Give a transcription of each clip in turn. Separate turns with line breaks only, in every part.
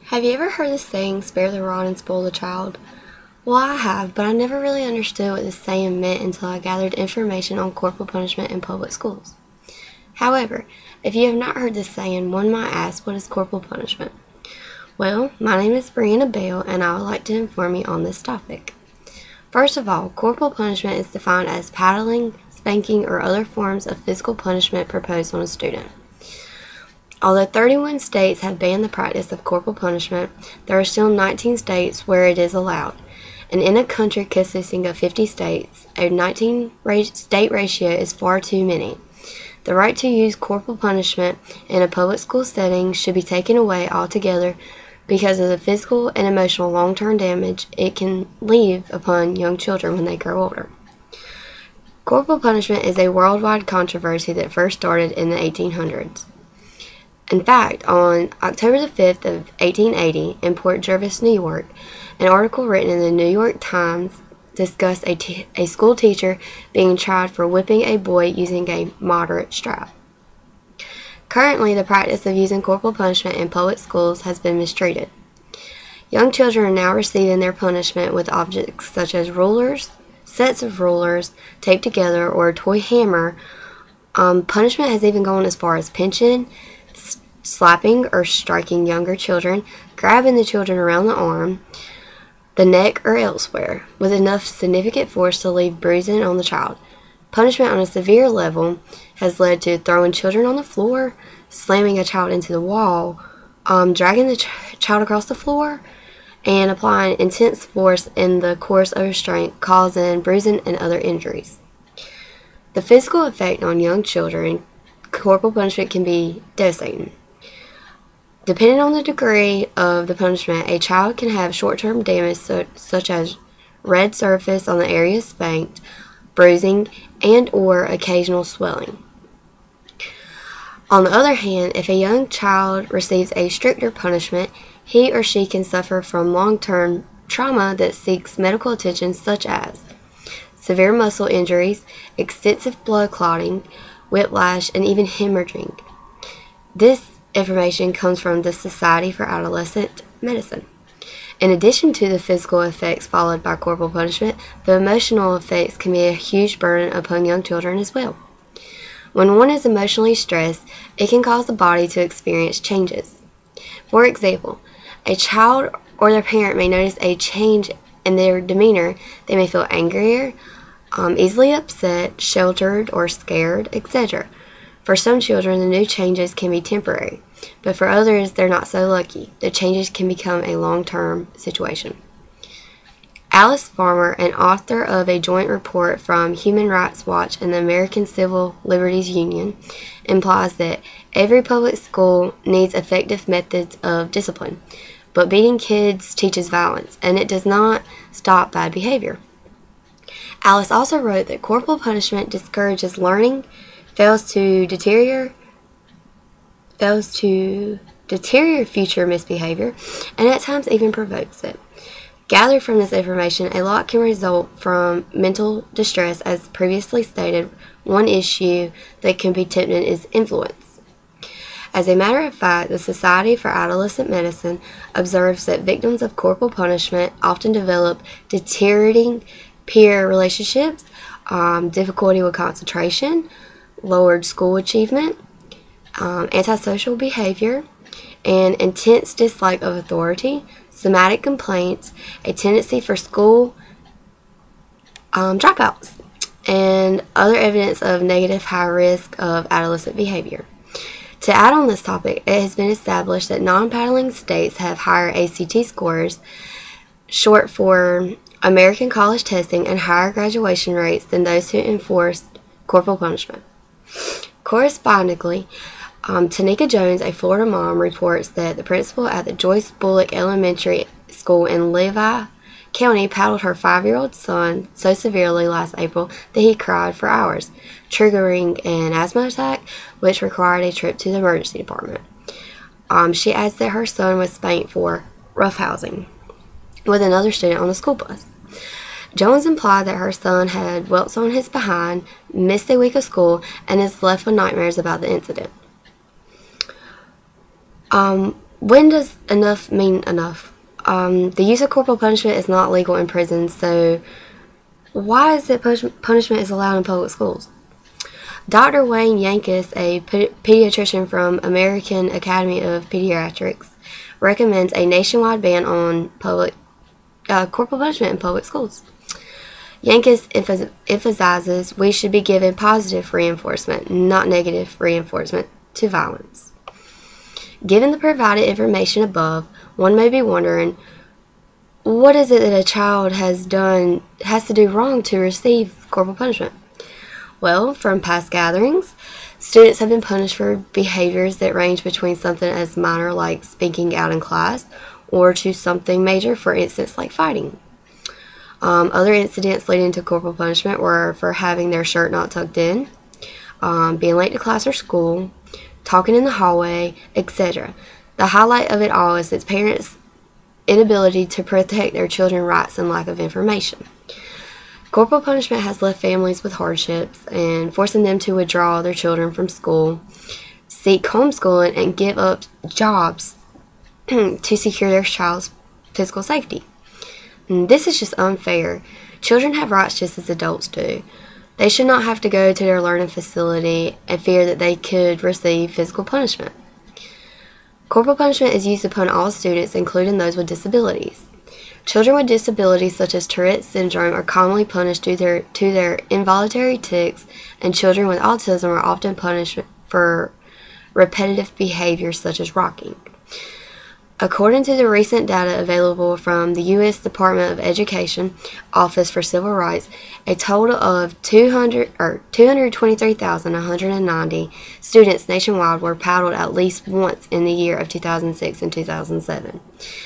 Have you ever heard the saying, spare the rod and spoil the child? Well, I have, but I never really understood what this saying meant until I gathered information on corporal punishment in public schools. However, if you have not heard this saying, one might ask, what is corporal punishment? Well, my name is Brianna Bell, and I would like to inform you on this topic. First of all, corporal punishment is defined as paddling, spanking, or other forms of physical punishment proposed on a student. Although 31 states have banned the practice of corporal punishment, there are still 19 states where it is allowed. And in a country consisting of 50 states, a 19 state ratio is far too many. The right to use corporal punishment in a public school setting should be taken away altogether because of the physical and emotional long-term damage it can leave upon young children when they grow older. Corporal punishment is a worldwide controversy that first started in the 1800s. In fact, on October the 5th of 1880, in Port Jervis, New York, an article written in the New York Times discussed a school teacher being tried for whipping a boy using a moderate strap. Currently, the practice of using corporal punishment in public schools has been mistreated. Young children are now receiving their punishment with objects such as rulers, sets of rulers taped together, or a toy hammer. Punishment has even gone as far as pinching, slapping or striking younger children, grabbing the children around the arm, the neck, or elsewhere, with enough significant force to leave bruising on the child. Punishment on a severe level has led to throwing children on the floor, slamming a child into the wall, dragging the child across the floor, and applying intense force in the course of restraint, causing bruising and other injuries. The physical effect on young children, corporal punishment can be devastating. Depending on the degree of the punishment, a child can have short-term damage such as red surface on the area spanked, bruising, and or occasional swelling. On the other hand, if a young child receives a stricter punishment, he or she can suffer from long-term trauma that seeks medical attention such as severe muscle injuries, extensive blood clotting, whiplash, and even hemorrhaging. This information comes from the Society for Adolescent Medicine. In addition to the physical effects followed by corporal punishment, the emotional effects can be a huge burden upon young children as well. When one is emotionally stressed, it can cause the body to experience changes. For example, a child or their parent may notice a change in their demeanor. They may feel angrier, easily upset, sheltered, or scared, etc. For some children, the new changes can be temporary, but for others, they're not so lucky. The changes can become a long-term situation. Alice Farmer, an author of a joint report from Human Rights Watch and the American Civil Liberties Union, implies that every public school needs effective methods of discipline, but beating kids teaches violence, and it does not stop bad behavior. Alice also wrote that corporal punishment discourages learning, fails to deter future misbehavior, and at times even provokes it. Gathered from this information, a lot can result from mental distress. As previously stated, one issue that can be tempting is influence. As a matter of fact, the Society for Adolescent Medicine observes that victims of corporal punishment often develop deteriorating peer relationships, difficulty with concentration, lowered school achievement, antisocial behavior, and intense dislike of authority, somatic complaints, a tendency for school dropouts, and other evidence of negative high risk of adolescent behavior. To add on this topic, it has been established that non-paddling states have higher ACT scores, short for American College Testing, and higher graduation rates than those who enforce corporal punishment. Correspondingly, Tanika Jones, a Florida mom, reports that the principal at the Joyce Bullock Elementary School in Levy County paddled her 5-year-old son so severely last April that he cried for hours, triggering an asthma attack, which required a trip to the emergency department. She adds that her son was spanked for roughhousing with another student on the school bus. Jones implied that her son had welts on his behind, missed a week of school, and is left with nightmares about the incident. When does enough mean enough? The use of corporal punishment is not legal in prisons, so why is it punishment is allowed in public schools? Dr. Wayne Yankus, a pediatrician from American Academy of Pediatrics, recommends a nationwide ban on corporal punishment in public schools. Yankus emphasizes we should be given positive reinforcement, not negative reinforcement, to violence. Given the provided information above, one may be wondering, what is it that a child has to do wrong to receive corporal punishment? Well, from past gatherings, students have been punished for behaviors that range between something as minor like speaking out in class or to something major, for instance, like fighting. Other incidents leading to corporal punishment were for having their shirt not tucked in, being late to class or school, talking in the hallway, etc. The highlight of it all is its parents' inability to protect their children's rights and lack of information. Corporal punishment has left families with hardships and forcing them to withdraw their children from school, seek homeschooling, and give up jobs to secure their child's physical safety. And this is just unfair. Children have rights just as adults do. They should not have to go to their learning facility and fear that they could receive physical punishment. Corporal punishment is used upon all students, including those with disabilities. Children with disabilities such as Tourette's syndrome are commonly punished due to their involuntary tics, and children with autism are often punished for repetitive behaviors such as rocking. According to the recent data available from the U.S. Department of Education Office for Civil Rights, a total of 223,190 students nationwide were paddled at least once in the year of 2006 and 2007,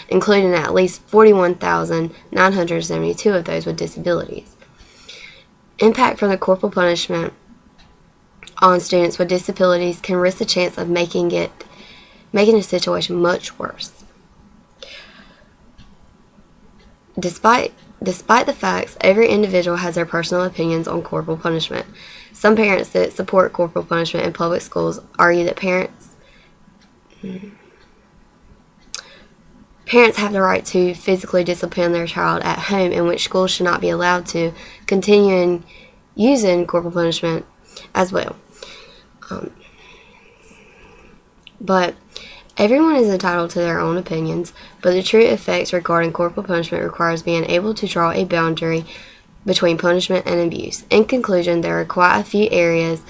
including at least 41,972 of those with disabilities. Impact from the corporal punishment on students with disabilities can risk the chance of making the situation much worse. Despite the facts, every individual has their personal opinions on corporal punishment. Some parents that support corporal punishment in public schools argue that parents have the right to physically discipline their child at home, in which schools should not be allowed to continue using corporal punishment as well. But everyone is entitled to their own opinions, but the true effects regarding corporal punishment requires being able to draw a boundary between punishment and abuse. In conclusion, there are quite a few areas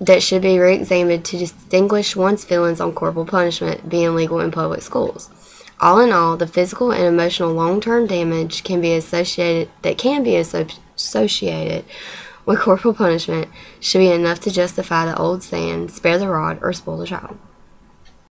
that should be re-examined to distinguish one's feelings on corporal punishment being legal in public schools. All in all, the physical and emotional long-term damage can be associated with corporal punishment should be enough to justify the old saying, spare the rod or spoil the child.